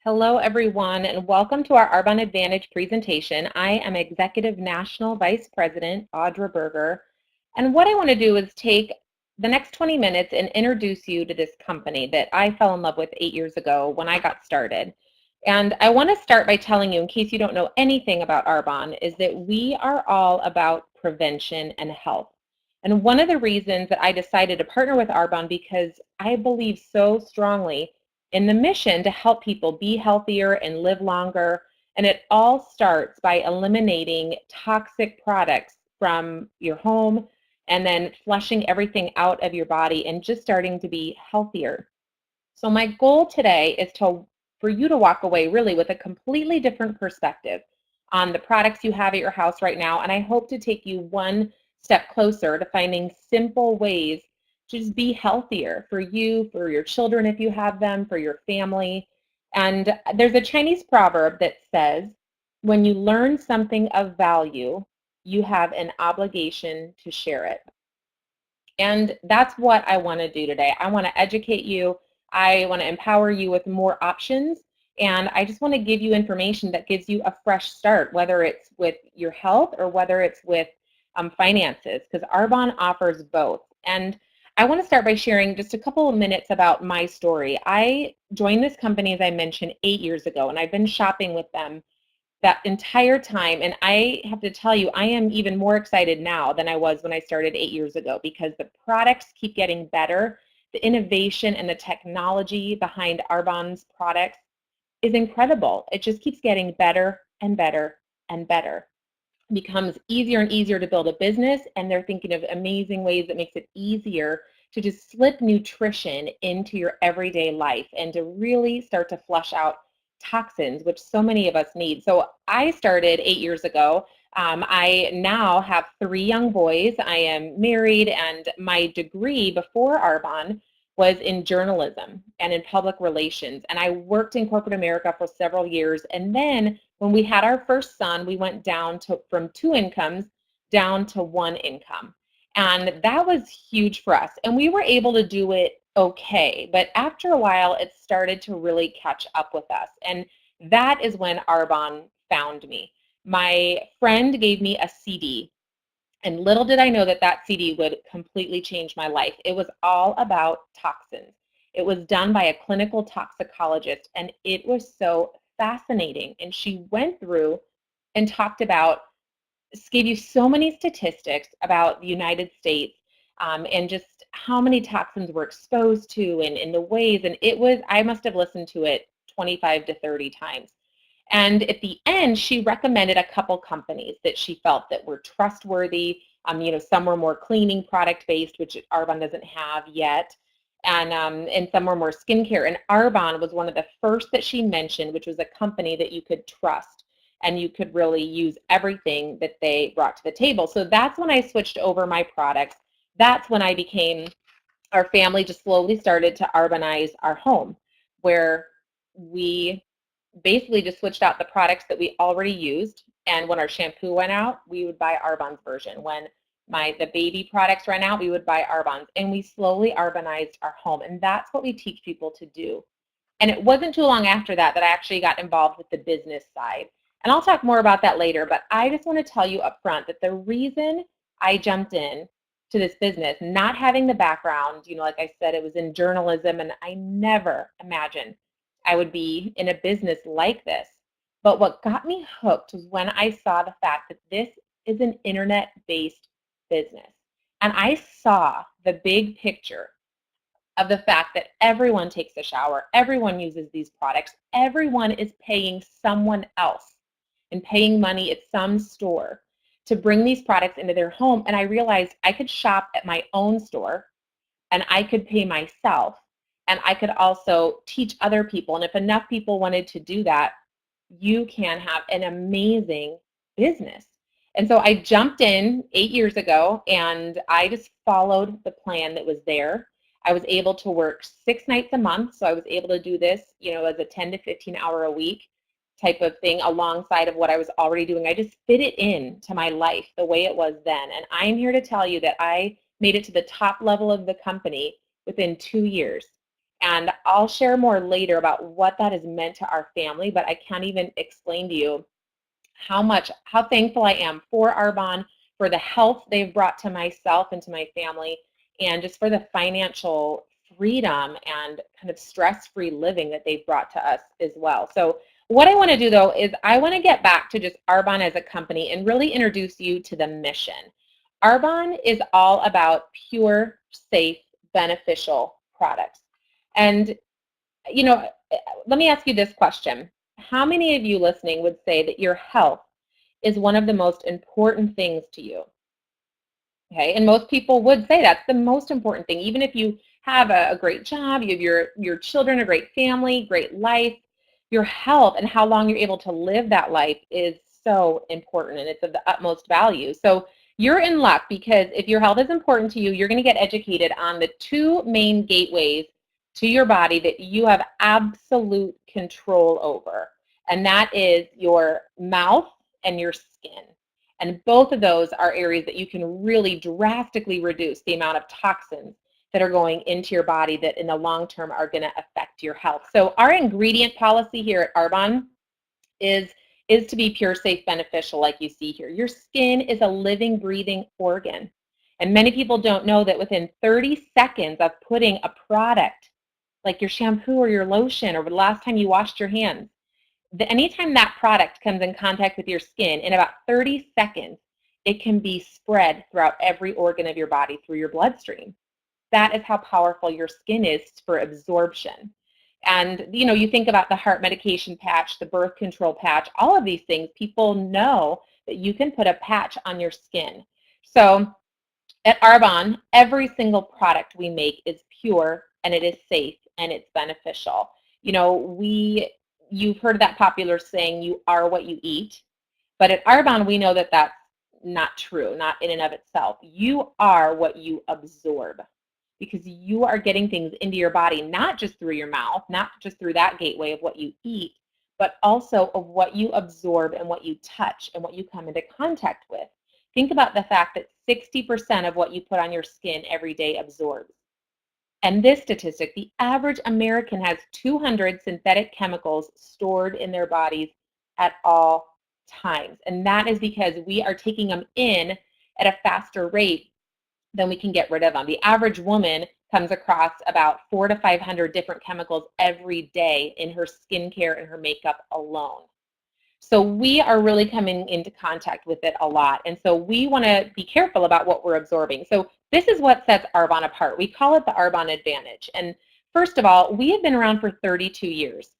Hello, everyone, and welcome to our Arbonne Advantage presentation. I am Executive National Vice President, Audra Berger, and what I want to do is take the next 20 minutes and introduce you to this company that I fell in love with 8 years ago when I got started. And I want to start by telling you, in case you don't know anything about Arbonne, is that we are all about prevention and health. And one of the reasons that I decided to partner with Arbonne because I believe so strongly in the mission to help people be healthier and live longer. And it all starts by eliminating toxic products from your home and then flushing everything out of your body and just starting to be healthier. So my goal today is for you to walk away really with a completely different perspective on the products you have at your house right now. And I hope to take you one step closer to finding simple ways to just be healthier for you, for your children if you have them, for your family. And there's a Chinese proverb that says, when you learn something of value, you have an obligation to share it. And that's what I want to do today. I want to educate you. I want to empower you with more options. And I just want to give you information that gives you a fresh start, whether it's with your health or whether it's with finances, because Arbonne offers both. And I want to start by sharing just a couple of minutes about my story. I joined this company, as I mentioned, 8 years ago, and I've been shopping with them that entire time. And I have to tell you, I am even more excited now than I was when I started 8 years ago because the products keep getting better. The innovation and the technology behind Arbonne's products is incredible. It just keeps getting better and better and better. It becomes easier and easier to build a business, and they're thinking of amazing ways that makes it easier to just slip nutrition into your everyday life and to really start to flush out toxins, which so many of us need. So I started 8 years ago. I now have 3 young boys. I am married, and my degree before Arbonne was in journalism and in public relations. And I worked in corporate America for several years. And then when we had our first son, we went down from 2 incomes down to 1 income. And that was huge for us. And we were able to do it okay. But after a while, it started to really catch up with us. And that is when Arbonne found me. My friend gave me a CD. And little did I know that that CD would completely change my life. It was all about toxins. It was done by a clinical toxicologist, and it was so fascinating. And she went through and talked about, gave you so many statistics about the United States and just how many toxins we're exposed to and in the ways. And it was, I must have listened to it 25 to 30 times. And at the end, she recommended a couple companies that she felt that were trustworthy. Some were more cleaning product based, which Arbonne doesn't have yet. And some were more skincare. And Arbonne was one of the first that she mentioned, which was a company that you could trust and you could really use everything that they brought to the table. So that's when I switched over my products. That's when our family just slowly started to Arbonnize our home, where we basically just switched out the products that we already used. And when our shampoo went out, we would buy Arbonne's version. When the baby products ran out, we would buy Arbonne's. And we slowly Arbonnized our home. And that's what we teach people to do. And it wasn't too long after that that I actually got involved with the business side. And I'll talk more about that later, but I just want to tell you up front that the reason I jumped in to this business, not having the background, like I said, it was in journalism, and I never imagined I would be in a business like this. But what got me hooked was when I saw the fact that this is an internet-based business. And I saw the big picture of the fact that everyone takes a shower, everyone uses these products, everyone is paying someone else and paying money at some store to bring these products into their home. And I realized I could shop at my own store and I could pay myself, and I could also teach other people. And if enough people wanted to do that, you can have an amazing business. And so I jumped in 8 years ago, and I just followed the plan that was there. I was able to work 6 nights a month, so I was able to do this, as a 10 to 15 hour a week type of thing alongside of what I was already doing. I just fit it in to my life the way it was then. And I'm here to tell you that I made it to the top level of the company within 2 years. And I'll share more later about what that has meant to our family, but I can't even explain to you how thankful I am for Arbonne, for the health they've brought to myself and to my family, and just for the financial freedom and kind of stress-free living that they've brought to us as well. So what I want to do though is I want to get back to just Arbonne as a company and really introduce you to the mission. Arbonne is all about pure, safe, beneficial products. And let me ask you this question. How many of you listening would say that your health is one of the most important things to you? Okay, and most people would say that's the most important thing. Even if you have a great job, you have your children, a great family, great life, your health and how long you're able to live that life is so important, and it's of the utmost value. So you're in luck, because if your health is important to you, you're going to get educated on the two main gateways to your body that you have absolute control over, and that is your mouth and your skin. And both of those are areas that you can really drastically reduce the amount of toxins that are going into your body that in the long term are going to affect your health. So our ingredient policy here at Arbonne is to be pure, safe, beneficial, like you see here. Your skin is a living, breathing organ. And many people don't know that within 30 seconds of putting a product like your shampoo or your lotion or the last time you washed your hands, anytime that product comes in contact with your skin, in about 30 seconds, it can be spread throughout every organ of your body through your bloodstream. That is how powerful your skin is for absorption. And you think about the heart medication patch, the birth control patch, all of these things, people know that you can put a patch on your skin. So at Arbonne, every single product we make is pure, and it is safe, and it's beneficial. You've heard that popular saying, you are what you eat. But at Arbonne, we know that that's not true, not in and of itself. You are what you absorb, because you are getting things into your body, not just through your mouth, not just through that gateway of what you eat, but also of what you absorb and what you touch and what you come into contact with. Think about the fact that 60% of what you put on your skin every day absorbs. And this statistic, the average American has 200 synthetic chemicals stored in their bodies at all times. And that is because we are taking them in at a faster rate than we can get rid of them. The average woman comes across about 400 to 500 different chemicals every day in her skincare and her makeup alone. So we are really coming into contact with it a lot. And so we want to be careful about what we're absorbing. So this is what sets Arbonne apart. We call it the Arbonne Advantage. And first of all, we have been around for 32 years,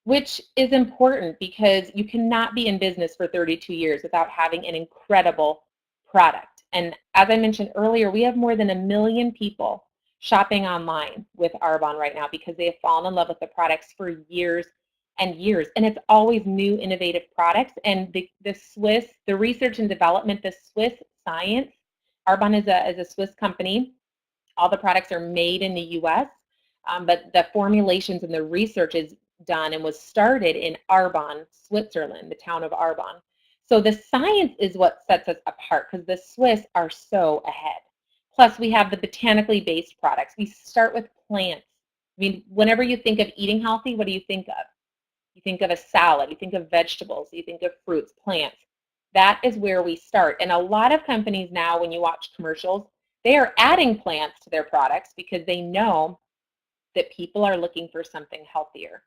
which is important because you cannot be in business for 32 years without having an incredible product. And as I mentioned earlier, we have more than 1 million people shopping online with Arbonne right now because they have fallen in love with the products for years and years, and it's always new, innovative products. And the research and development, the Swiss science, Arbonne is a Swiss company. All the products are made in the U.S., but the formulations and the research is done and was started in Arbonne, Switzerland, the town of Arbonne. So the science is what sets us apart, because the Swiss are so ahead. Plus, we have the botanically based products. We start with plants. I mean, whenever you think of eating healthy, what do you think of? You think of a salad, you think of vegetables, you think of fruits, plants. That is where we start. And a lot of companies now, when you watch commercials, they are adding plants to their products because they know that people are looking for something healthier.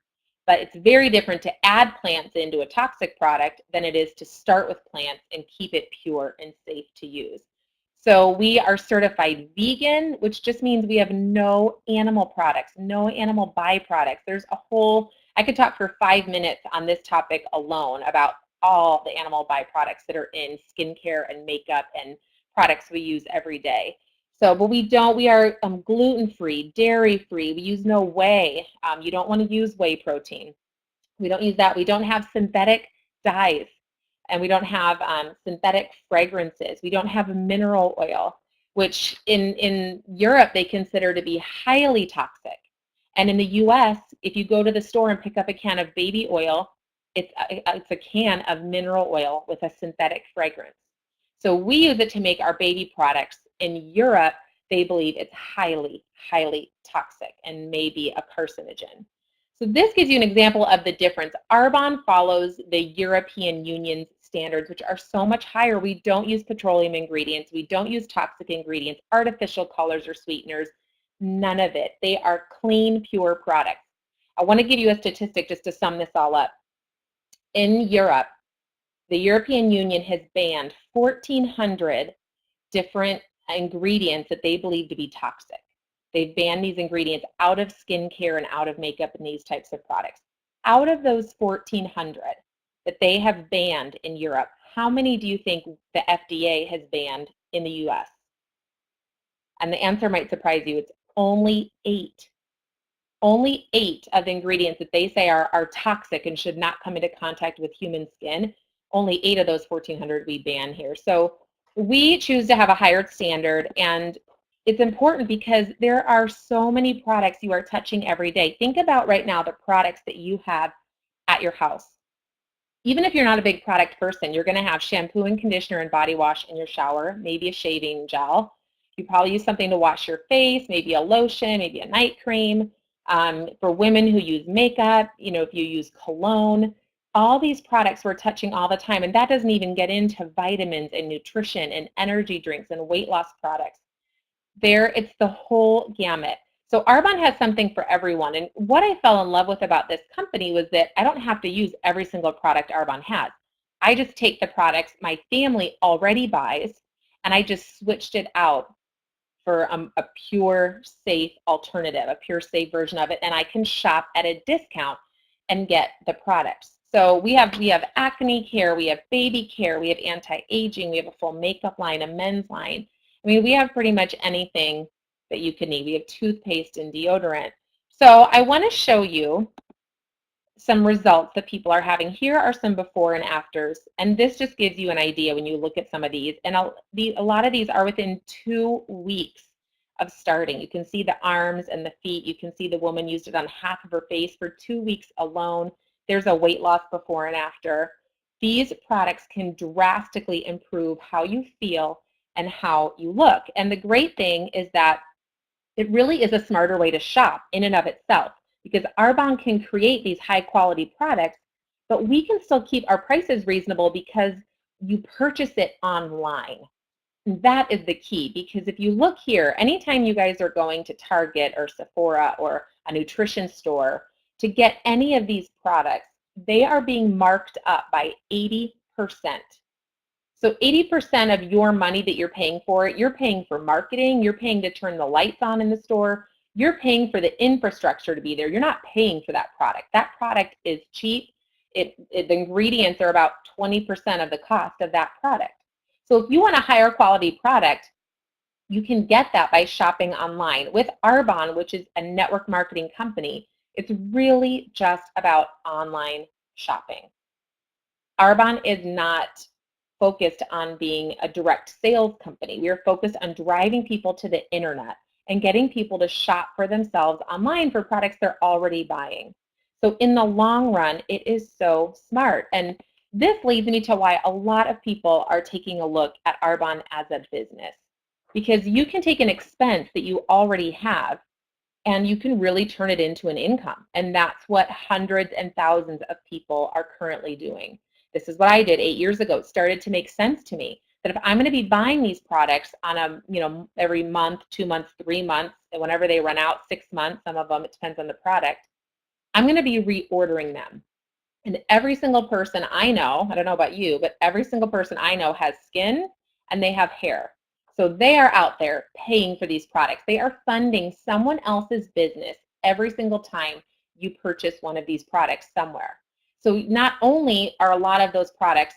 But it's very different to add plants into a toxic product than it is to start with plants and keep it pure and safe to use. So we are certified vegan, which just means we have no animal products, no animal byproducts. I could talk for 5 minutes on this topic alone about all the animal byproducts that are in skincare and makeup and products we use every day. So, but we are gluten-free, dairy-free. We use no whey. You don't want to use whey protein. We don't use that. We don't have synthetic dyes, and we don't have synthetic fragrances. We don't have mineral oil, which in Europe they consider to be highly toxic. And in the U.S., if you go to the store and pick up a can of baby oil, it's a can of mineral oil with a synthetic fragrance. So we use it to make our baby products. In Europe, they believe it's highly, highly toxic and may be a carcinogen. So this gives you an example of the difference. Arbonne follows the European Union's standards, which are so much higher. We don't use petroleum ingredients. We don't use toxic ingredients, artificial colors or sweeteners, none of it. They are clean, pure products. I want to give you a statistic just to sum this all up. In Europe, the European Union has banned 1,400 different ingredients that they believe to be toxic. They've banned these ingredients out of skincare and out of makeup and these types of products. Out of those 1,400 that they have banned in Europe, how many do you think the FDA has banned in the US? And the answer might surprise you. It's only 8. Only 8 of the ingredients that they say are toxic and should not come into contact with human skin. Only 8 of those 1,400 we ban here. So we choose to have a higher standard, and it's important because there are so many products you are touching every day. Think about right now the products that you have at your house. Even if you're not a big product person, you're going to have shampoo and conditioner and body wash in your shower, maybe a shaving gel. You probably use something to wash your face, maybe a lotion, maybe a night cream. For women who use makeup, if you use cologne, all these products we're touching all the time, and that doesn't even get into vitamins and nutrition and energy drinks and weight loss products. It's the whole gamut. So Arbonne has something for everyone. And what I fell in love with about this company was that I don't have to use every single product Arbonne has. I just take the products my family already buys, and I just switched it out for a pure, safe alternative, a pure, safe version of it, and I can shop at a discount and get the products. So we have acne care, we have baby care, we have anti-aging, we have a full makeup line, a men's line. I mean, we have pretty much anything that you could need. We have toothpaste and deodorant. So I want to show you some results that people are having. Here are some before and afters, and this just gives you an idea when you look at some of these. And a lot of these are within 2 weeks of starting. You can see the arms and the feet. You can see the woman used it on half of her face for 2 weeks alone. There's a weight loss before and after. These products can drastically improve how you feel and how you look. And the great thing is that it really is a smarter way to shop in and of itself, because Arbonne can create these high quality products, but we can still keep our prices reasonable because you purchase it online. And that is the key, because if you look here, anytime you guys are going to Target or Sephora or a nutrition store to get any of these products, they are being marked up by 80%. So 80% of your money that you're paying for it, you're paying for marketing, you're paying to turn the lights on in the store, you're paying for the infrastructure to be there. You're not paying for that product. That product is cheap. The ingredients are about 20% of the cost of that product. So if you want a higher quality product, you can get that by shopping online. With Arbonne, which is a network marketing company, it's really just about online shopping. Arbonne is not focused on being a direct sales company. We are focused on driving people to the internet and getting people to shop for themselves online for products they're already buying. So in the long run, it is so smart. And this leads me to why a lot of people are taking a look at Arbonne as a business, because you can take an expense that you already have and you can really turn it into an income. And that's what hundreds and thousands of people are currently doing. This is what I did 8 years ago. It started to make sense to me that if I'm going to be buying these products on every month, 2 months, 3 months, and whenever they run out, 6 months, some of them, it depends on the product, I'm going to be reordering them. And every single person I know, I don't know about you, but every single person I know has skin and they have hair. So they are out there paying for these products. They are funding someone else's business every single time you purchase one of these products somewhere. So not only are a lot of those products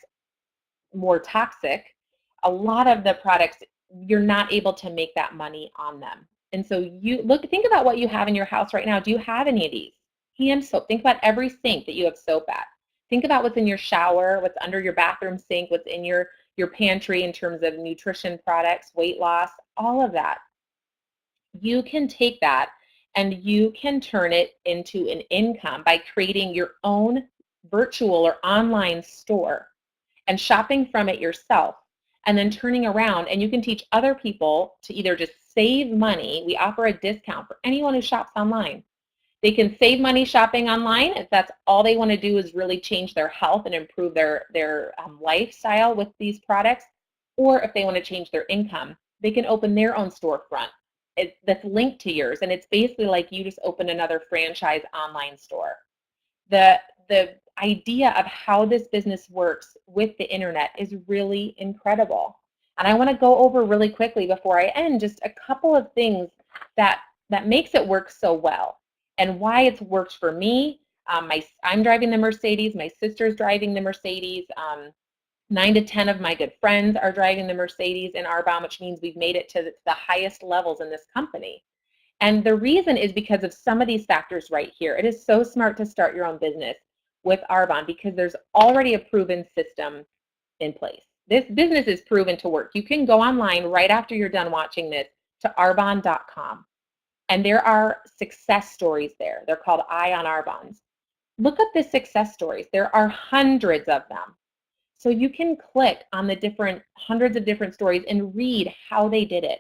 more toxic, a lot of the products, you're not able to make that money on them. And so think about what you have in your house right now. Do you have any of these? Hand soap. Think about every sink that you have soap at. Think about what's in your shower, what's under your bathroom sink, what's in your pantry in terms of nutrition products, weight loss, all of that. You can take that and you can turn it into an income by creating your own virtual or online store and shopping from it yourself, and then turning around, and you can teach other people to either just save money. We offer a discount for anyone who shops online. They can save money shopping online if that's all they want to do is really change their health and improve their lifestyle with these products, or if they want to change their income, they can open their own storefront that's linked to yours, and it's basically like you just open another franchise online store. The idea of how this business works with the internet is really incredible. And I want to go over really quickly before I end just a couple of things that makes it work so well and why it's worked for me. I'm driving the Mercedes. My sister's driving the Mercedes. 9 to 10 of my good friends are driving the Mercedes in Arbonne, which means we've made it to the highest levels in this company. And the reason is because of some of these factors right here. It is so smart to start your own business with Arbonne because there's already a proven system in place. This business is proven to work. You can go online right after you're done watching this to arbonne.com, and there are success stories there. They're called Eye on Arbonne's. Look at the success stories. There are hundreds of them. So you can click on the hundreds of different stories and read how they did it.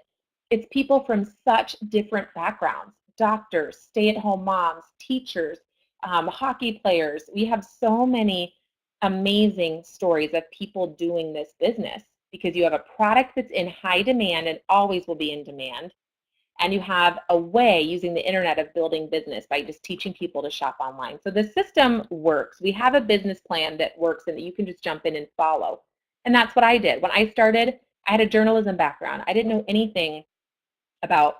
It's people from such different backgrounds: doctors, stay-at-home moms, teachers, hockey players. We have so many amazing stories of people doing this business because you have a product that's in high demand and always will be in demand. And you have a way using the internet of building business by just teaching people to shop online. So the system works. We have a business plan that works and that you can just jump in and follow. And that's what I did. When I started, I had a journalism background. I didn't know anything about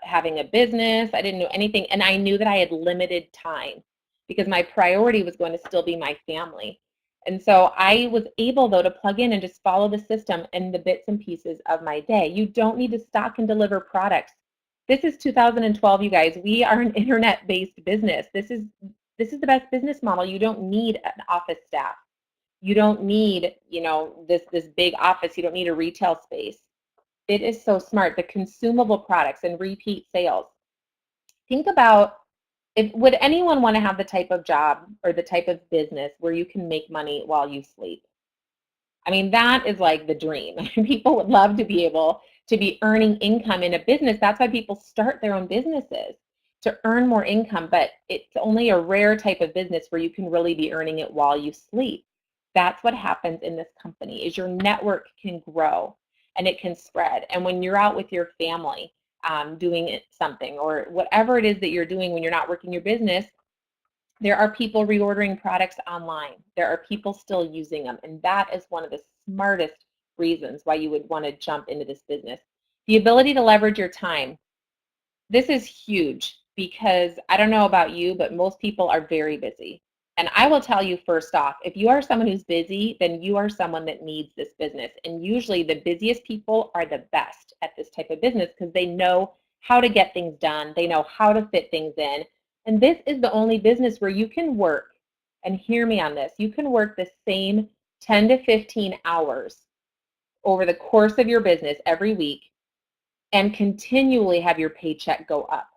having a business. I didn't know anything. And I knew that I had limited time because my priority was going to still be my family. And so I was able, though, to plug in and just follow the system and the bits and pieces of my day. You don't need to stock and deliver products. This is 2012, you guys. We are an internet-based business. This is the best business model. You don't need an office staff. You don't need, this big office. You don't need a retail space. It is so smart. The consumable products and repeat sales. Think about would anyone want to have the type of job or the type of business where you can make money while you sleep? I mean, that is like the dream. People would love to be able to be earning income in a business. That's why people start their own businesses, to earn more income, but it's only a rare type of business where you can really be earning it while you sleep. That's what happens in this company, is your network can grow and it can spread. And when you're out with your family doing something or whatever it is that you're doing when you're not working your business, there are people reordering products online. There are people still using them. And that is one of the smartest reasons why you would want to jump into this business. The ability to leverage your time. This is huge because I don't know about you, but most people are very busy. And I will tell you first off, if you are someone who's busy, then you are someone that needs this business. And usually the busiest people are the best at this type of business because they know how to get things done. They know how to fit things in. And this is the only business where you can work, and hear me on this, you can work the same 10 to 15 hours over the course of your business every week and continually have your paycheck go up.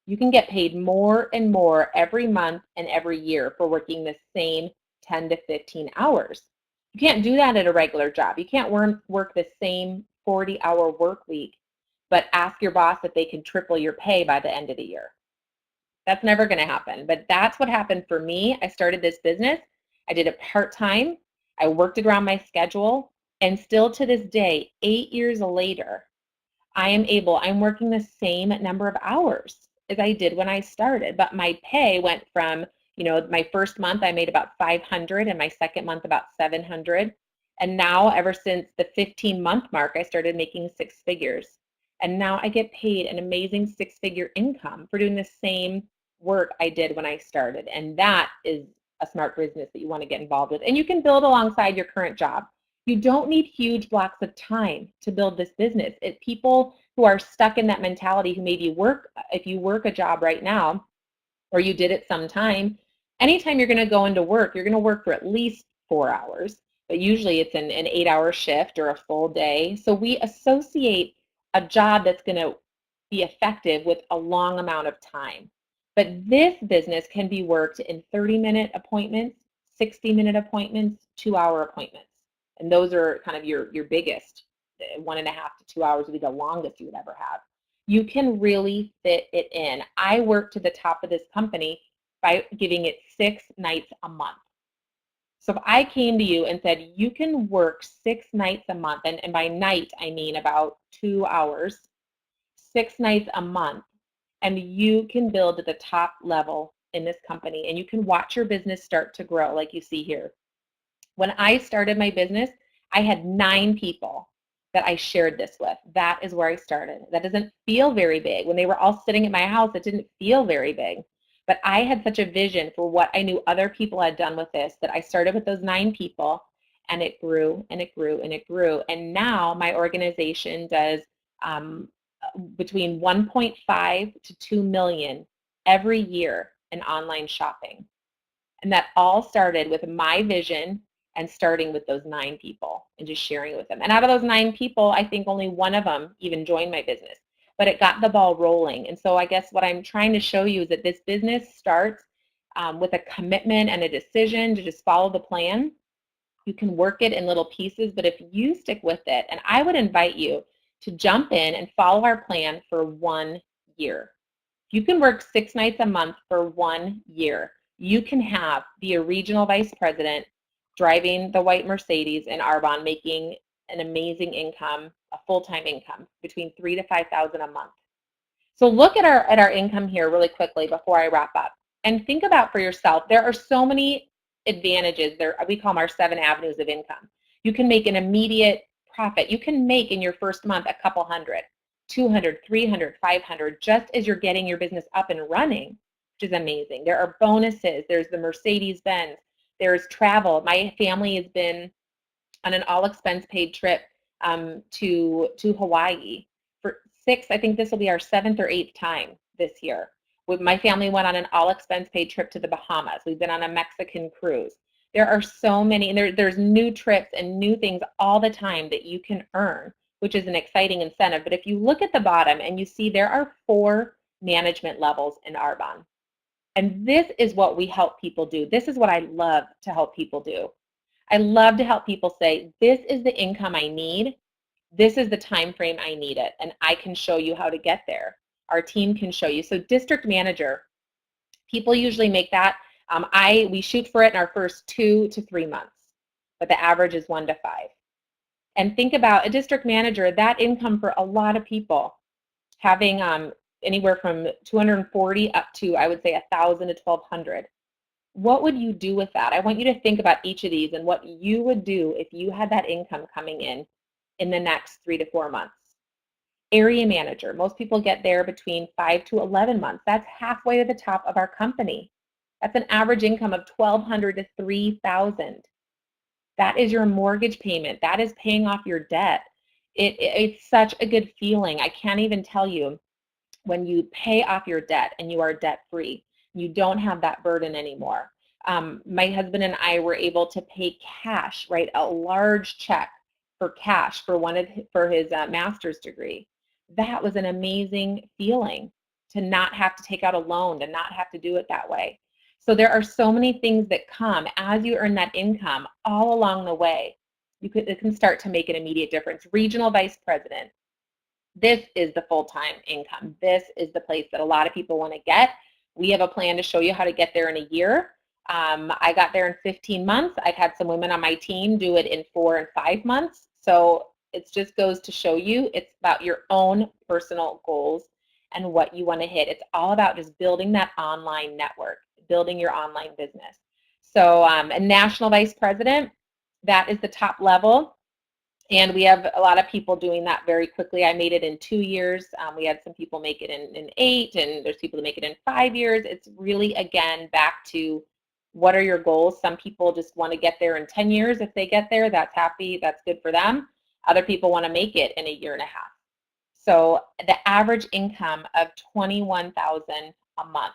You can get paid more and more every month and every year for working the same 10 to 15 hours. You can't do that at a regular job. You can't work the same 40-hour work week, but ask your boss if they can triple your pay by the end of the year. That's never going to happen, but that's what happened for me. I started this business. I did it part-time. I worked it around my schedule, and still to this day, 8 years later, I'm working the same number of hours as I did when I started, but my pay went from, my first month I made about 500 and my second month about 700. And now ever since the 15-month mark, I started making six figures. And now I get paid an amazing six-figure income for doing the same work I did when I started. And that is a smart business that you want to get involved with. And you can build alongside your current job. You don't need huge blocks of time to build this business. People who are stuck in that mentality, who maybe if you work a job right now, or you did it sometime, anytime you're going to go into work, you're going to work for at least 4 hours, but usually it's an 8-hour shift or a full day. So we associate a job that's going to be effective with a long amount of time. But this business can be worked in 30-minute appointments, 60-minute appointments, 2-hour appointments. And those are kind of your biggest. 1.5 to 2 hours would be the longest you would ever have. you can really fit it in. I work to the top of this company by giving it 6 nights a month. So if I came to you and said, you can work 6 nights a month, and by night I mean about 2 hours, 6 nights a month, and you can build at the top level in this company, and you can watch your business start to grow like you see here. When I started my business, I had 9 people that I shared this with. That is where I started. That doesn't feel very big. When they were all sitting at my house, it didn't feel very big. But I had such a vision for what I knew other people had done with this that I started with those 9 people, and it grew and it grew and it grew. And now my organization does um, between 1.5 to 2 million every year in online shopping. And that all started with my vision and starting with those 9 people and just sharing it with them. And out of those 9 people, I think only one of them even joined my business, but it got the ball rolling. And so I guess what I'm trying to show you is that this business starts with a commitment and a decision to just follow the plan. You can work it in little pieces, but if you stick with it, and I would invite you to jump in and follow our plan for 1 year. You can work 6 nights a month for 1 year. You can have be a regional vice president driving the white Mercedes in Arbonne, making an amazing income, a full-time income, between 3,000 to 5,000 a month. So look at our income here really quickly before I wrap up, and think about for yourself. There are so many advantages. There, we call them our 7 avenues of income. You can make an immediate profit. You can make in your first month a couple hundred, 200, 300, 500, just as you're getting your business up and running, which is amazing. There are bonuses. There's the Mercedes-Benz. There's travel. My family has been on an all-expense-paid trip to Hawaii for 6. I think this will be our 7th or 8th time this year. My family went on an all-expense-paid trip to the Bahamas. We've been on a Mexican cruise. There are so many, and there's new trips and new things all the time that you can earn, which is an exciting incentive. But if you look at the bottom and you see there are 4 management levels in Arbonne. And this is what we help people do. This is what I love to help people do. I love to help people say, this is the income I need. This is the time frame I need it, and I can show you how to get there. Our team can show you. So district manager, people usually make that. We shoot for it in our first 2 to 3 months, but the average is 1 to 5. And think about a district manager, that income for a lot of people, having anywhere from 240 up to, I would say, 1,000 to 1,200. What would you do with that? I want you to think about each of these and what you would do if you had that income coming in the next 3 to 4 months. Area manager, most people get there between 5 to 11 months. That's halfway to the top of our company. That's an average income of 1,200 to 3,000. That is your mortgage payment. That is paying off your debt. It's such a good feeling. I can't even tell you, when you pay off your debt and you are debt free, you don't have that burden anymore. My husband and I were able to pay cash, write a large check for cash for his master's degree. That was an amazing feeling, to not have to take out a loan, to not have to do it that way. So there are so many things that come as you earn that income all along the way. It can start to make an immediate difference. Regional vice president. This is the full-time income. This is the place that a lot of people want to get. We have a plan to show you how to get there in a year. I got there in 15 months. I've had some women on my team do it in 4 and 5 months. So it just goes to show you it's about your own personal goals and what you want to hit. It's all about just building that online network, building your online business. So a national vice president, that is the top level. And we have a lot of people doing that very quickly. I made it in 2 years. We had some people make it in 8, and there's people that make it in 5 years. It's really, again, back to what are your goals. Some people just want to get there in 10 years. If they get there, that's happy. That's good for them. Other people want to make it in a year and a half. So the average income of $21,000 a month.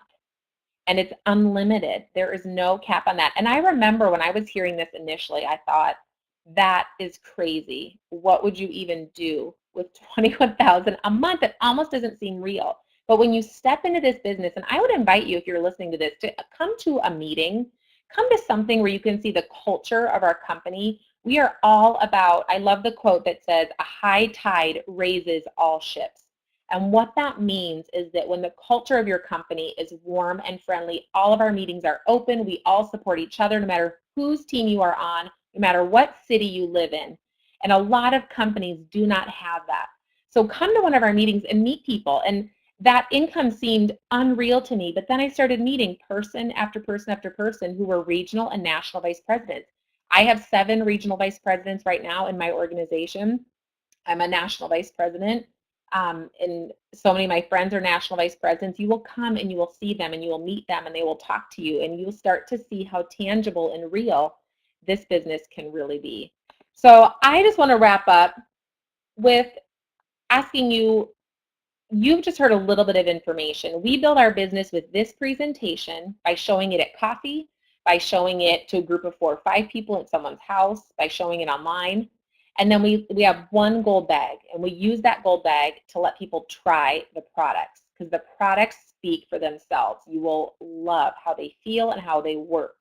And it's unlimited. There is no cap on that. And I remember when I was hearing this initially, I thought, that is crazy. What would you even do with $21,000 a month? It almost doesn't seem real. But when you step into this business, and I would invite you, if you're listening to this, to come to a meeting, come to something where you can see the culture of our company. We are all about, I love the quote that says, a high tide raises all ships. And what that means is that when the culture of your company is warm and friendly, all of our meetings are open, we all support each other no matter whose team you are on, no matter what city you live in. And a lot of companies do not have that. So come to one of our meetings and meet people. And that income seemed unreal to me, but then I started meeting person after person after person who were regional and national vice presidents. I have 7 regional vice presidents right now in my organization. I'm a national vice president. And so many of my friends are national vice presidents. You will come and you will see them and you will meet them and they will talk to you and you'll start to see how tangible and real this business can really be. So I just want to wrap up with asking you, you've just heard a little bit of information. We build our business with this presentation by showing it at coffee, by showing it to a group of 4 or 5 people at someone's house, by showing it online. And then we have one gold bag, and we use that gold bag to let people try the products because the products speak for themselves. You will love how they feel and how they work.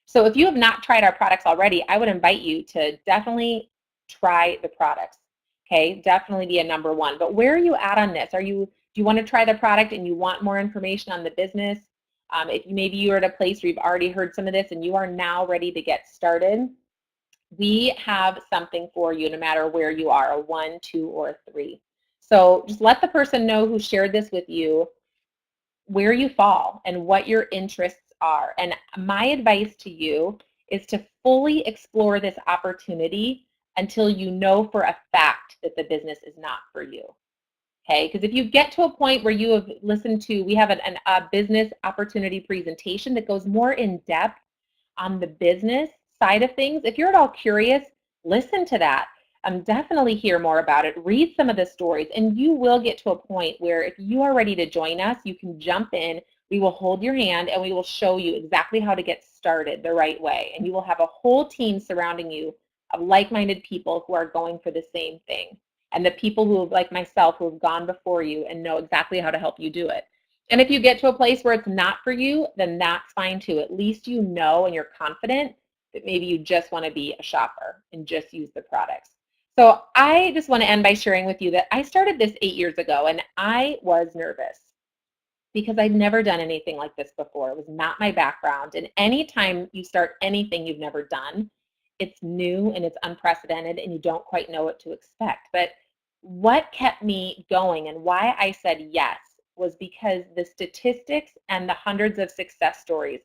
So if you have not tried our products already, I would invite you to definitely try the products. Okay, definitely be a number 1. But where are you at on this? Do you want to try the product and you want more information on the business? If maybe you're at a place where you've already heard some of this and you are now ready to get started, we have something for you no matter where you are, a 1, 2, or 3. So just let the person know who shared this with you where you fall and what your interests are. And my advice to you is to fully explore this opportunity until you know for a fact that the business is not for you. Okay, because if you get to a point where you have listened to, we have a business opportunity presentation that goes more in depth on the business side of things. If you're at all curious, listen to that. Definitely hear more about it. Read some of the stories, and you will get to a point where if you are ready to join us, you can jump in. We will hold your hand, and we will show you exactly how to get started the right way. And you will have a whole team surrounding you of like-minded people who are going for the same thing. And the people who, like myself, who have gone before you and know exactly how to help you do it. And if you get to a place where it's not for you, then that's fine too. At least you know and you're confident that maybe you just want to be a shopper and just use the products. So I just want to end by sharing with you that I started this 8 years ago and I was nervous because I'd never done anything like this before. It was not my background. And anytime you start anything you've never done, it's new and it's unprecedented and you don't quite know what to expect. But what kept me going and why I said yes was because the statistics and the hundreds of success stories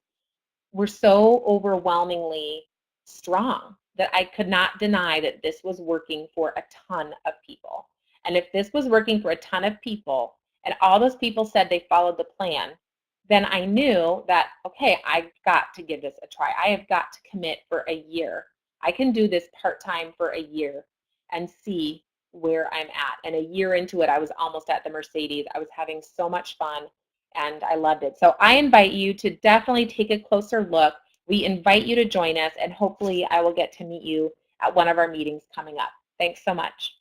were so overwhelmingly strong that I could not deny that this was working for a ton of people. And if this was working for a ton of people and all those people said they followed the plan, then I knew that, okay, I've got to give this a try. I have got to commit for a year. I can do this part-time for a year and see where I'm at. And a year into it, I was almost at the Mercedes. I was having so much fun and I loved it. So I invite you to definitely take a closer look. We invite you to join us and hopefully I will get to meet you at one of our meetings coming up. Thanks so much.